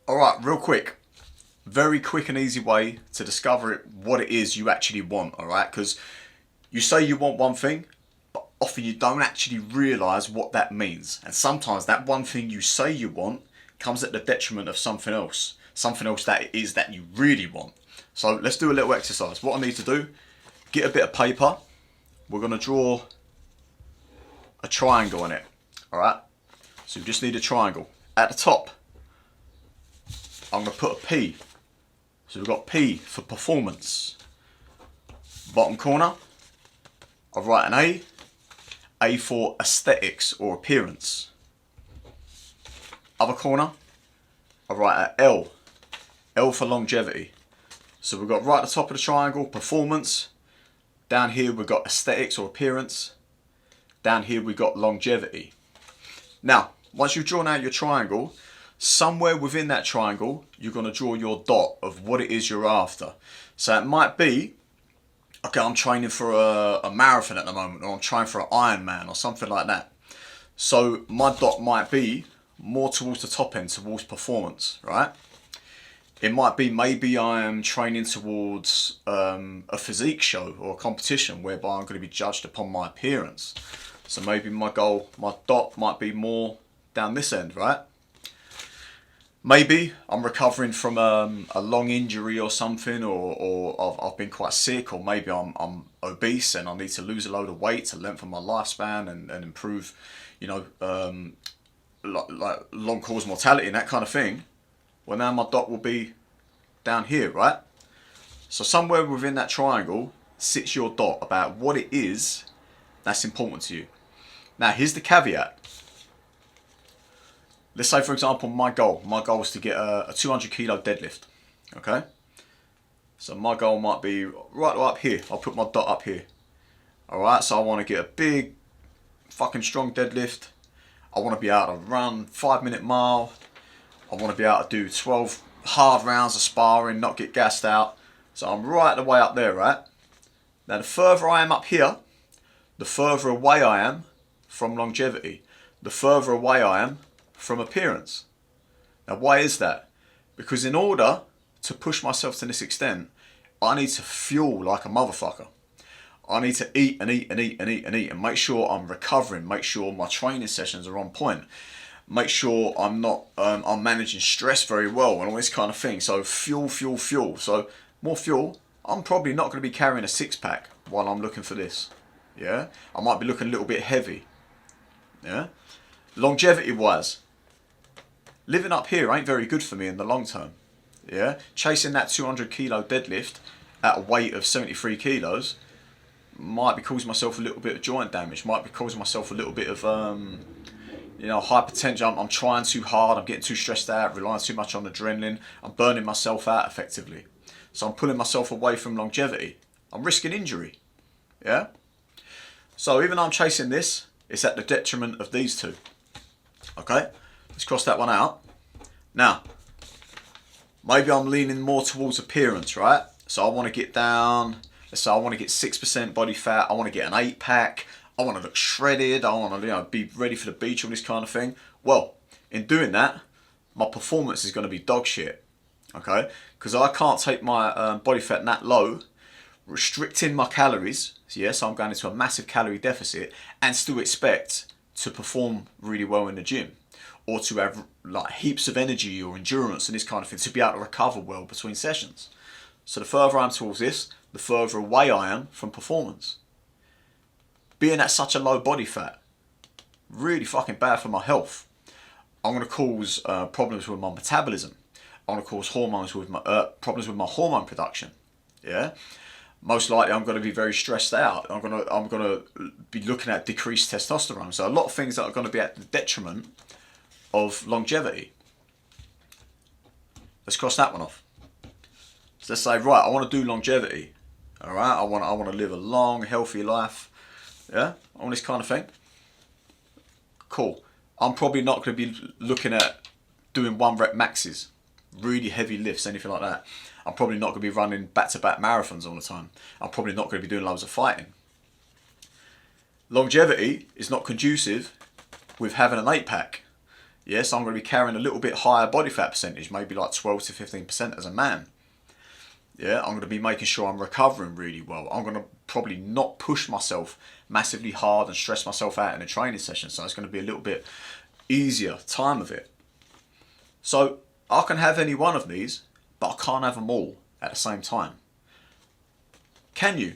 Alright, real quick. Very quick and easy way to discover what it is you actually want, alright? Because you say you want one thing, but often you don't actually realise what that means. And sometimes that one thing you say you want comes at the detriment of something else. Something else that it is that you really want. So let's do a little exercise. What I need to do, get a bit of paper. We're going to draw a triangle on it, alright? So we just need a triangle. At the top, I'm going to put a P. So we've got P for performance. Bottom corner, I'll write an A. A for aesthetics or appearance. Other corner, I'll write an L. L for longevity. So we've got right at the top of the triangle, performance. Down here we've got aesthetics or appearance. Down here we've got longevity. Now, once you've drawn out your triangle, somewhere within that triangle, you're going to draw your dot of what it is you're after. So it might be, okay, I'm training for a marathon at the moment, or I'm training for an Ironman or something like that. So my dot might be more towards the top end, towards performance, right? It might be maybe I am training towards a physique show or a competition whereby I'm going to be judged upon my appearance. So maybe my goal, my dot might be more down this end, right? Maybe I'm recovering from a long injury or something, or I've been quite sick, or maybe I'm obese and I need to lose a load of weight to lengthen my lifespan and improve, like long cause mortality and that kind of thing. Well, now my dot will be down here, right? So somewhere within that triangle sits your dot about what it is that's important to you. Now here's the caveat. Let's say, for example, my goal is to get a 200 kilo deadlift, okay? So my goal might be right up here. I'll put my dot up here. All right, so I want to get a big, fucking strong deadlift. I want to be able to run 5-minute mile. I want to be able to do 12 hard rounds of sparring, not get gassed out. So I'm right the way up there, right? Now the further I am up here, the further away I am from longevity. The further away I am from appearance. Now why is that? Because in order to push myself to this extent, I need to fuel like a motherfucker. I need to eat and eat and eat and eat and eat and make sure I'm recovering, make sure my training sessions are on point, make sure I'm not I'm managing stress very well and all this kind of thing. So fuel, fuel, fuel. So more fuel, I'm probably not going to be carrying a 6-pack while I'm looking for this. Yeah, I might be looking a little bit heavy. Yeah, longevity wise, living up here ain't very good for me in the long term. Yeah, chasing that 200 kilo deadlift at a weight of 73 kilos might be causing myself a little bit of joint damage, might be causing myself a little bit of hypertension. I'm trying too hard, I'm getting too stressed out, relying too much on adrenaline, I'm burning myself out effectively. So I'm pulling myself away from longevity. I'm risking injury. Yeah? So even though I'm chasing this, it's at the detriment of these two. Okay? Let's cross that one out. Now, maybe I'm leaning more towards appearance, right? So I want to get down, let's say I want to get 6% body fat, I want to get an 8-pack, I want to look shredded, I want to be ready for the beach, all this kind of thing. Well, in doing that, my performance is going to be dog shit, okay? Because I can't take my body fat that low, restricting my calories, so I'm going into a massive calorie deficit, and still expect to perform really well in the gym, or to have like heaps of energy or endurance and this kind of thing, to be able to recover well between sessions. So the further I'm towards this, the further away I am from performance. Being at such a low body fat, really fucking bad for my health. I'm going to cause problems with my metabolism. I'm going to cause problems with my hormone production. Yeah. Most likely, I'm going to be very stressed out. I'm going to be looking at decreased testosterone. So a lot of things that are going to be at the detriment of longevity. Let's cross that one off. So let's say, right, I want to do longevity. All right, I want to live a long, healthy life. Yeah, all this kind of thing. Cool. I'm probably not going to be looking at doing 1-rep maxes, really heavy lifts, anything like that. I'm probably not going to be running back-to-back marathons all the time. I'm probably not going to be doing loads of fighting. Longevity is not conducive with having an 8-pack. Yes, I'm going to be carrying a little bit higher body fat percentage, maybe like 12 to 15% as a man. Yeah, I'm going to be making sure I'm recovering really well. I'm going to probably not push myself massively hard and stress myself out in a training session. So it's going to be a little bit easier time of it. So I can have any one of these, but I can't have them all at the same time. Can you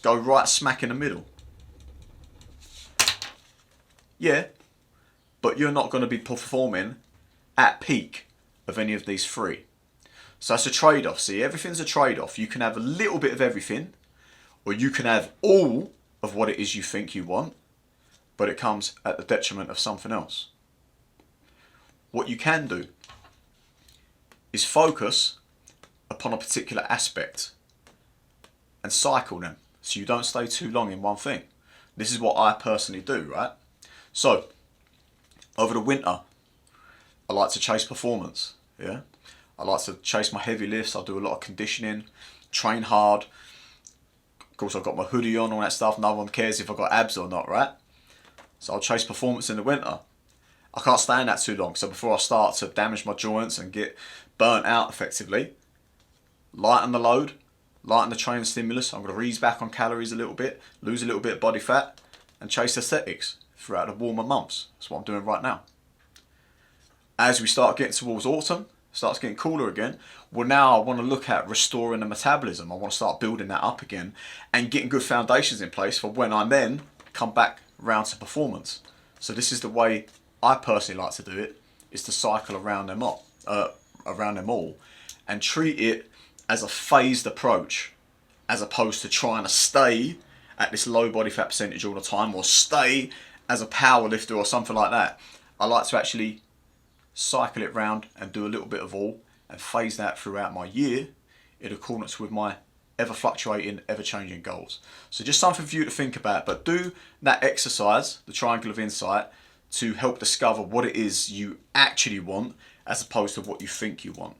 go right smack in the middle? Yeah, but you're not going to be performing at peak of any of these three. So that's a trade-off. See, everything's a trade-off. You can have a little bit of everything, or you can have all of what it is you think you want, but it comes at the detriment of something else. What you can do is focus upon a particular aspect and cycle them, so you don't stay too long in one thing. This is what I personally do, right? So, over the winter, I like to chase performance, yeah? I like to chase my heavy lifts. I do a lot of conditioning, train hard. Of course, I've got my hoodie on, all that stuff. No one cares if I've got abs or not, right? So I'll chase performance in the winter. I can't stay in that too long. So before I start to damage my joints and get burnt out effectively, lighten the load, lighten the training stimulus. I'm going to ease back on calories a little bit, lose a little bit of body fat, and chase aesthetics throughout the warmer months. That's what I'm doing right now. As we start getting towards autumn, starts getting cooler again, well, now I want to look at restoring the metabolism. I want to start building that up again and getting good foundations in place for when I then come back round to performance. So this is the way I personally like to do it, is to cycle around them all and treat it as a phased approach, as opposed to trying to stay at this low body fat percentage all the time, or stay as a power lifter or something like that. I like to actually cycle it round and do a little bit of all and phase that throughout my year in accordance with my ever fluctuating, ever changing goals. So just something for you to think about, but do that exercise, the triangle of insight, to help discover what it is you actually want as opposed to what you think you want.